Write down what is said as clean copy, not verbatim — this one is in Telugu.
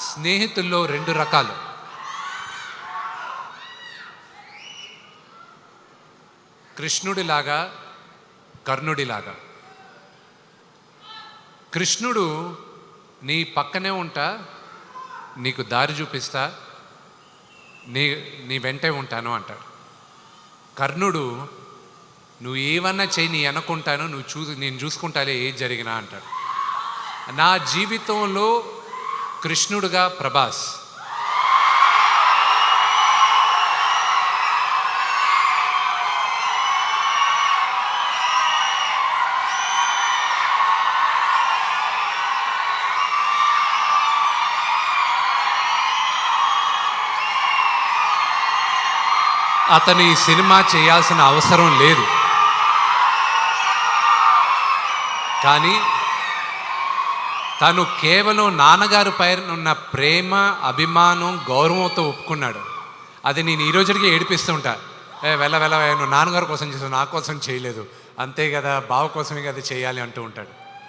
స్నేహితుల్లో రెండు రకాలు. కృష్ణుడిలాగా, కర్ణుడిలాగా. కృష్ణుడు నీ పక్కనే ఉంటా, నీకు దారి చూపిస్తా, నీ వెంటే ఉంటాను అంటాడు. కర్ణుడు నువ్వు ఏమన్నా చేయి, నీ అనుకుంటాను, నేను చూసుకుంటాలే ఏది జరిగినా అంటాడు. నా జీవితంలో కృష్ణుడుగా ప్రభాస్, అతను ఈ సినిమా చేయాల్సిన అవసరం లేదు, కానీ తను కేవలం నాన్నగారి పైన ఉన్న ప్రేమ, అభిమానం, గౌరవంతో ఒప్పుకున్నాడు. అది నేను ఈ రోజుకి ఏడిపిస్తూ ఉంటా. వెళ్ళ నువ్వు నాన్నగారి కోసం చేసావు, నా కోసం చేయలేదు, అంతే కదా, బావ కోసమే కదా చేయాలి అంటూ ఉంటాడు.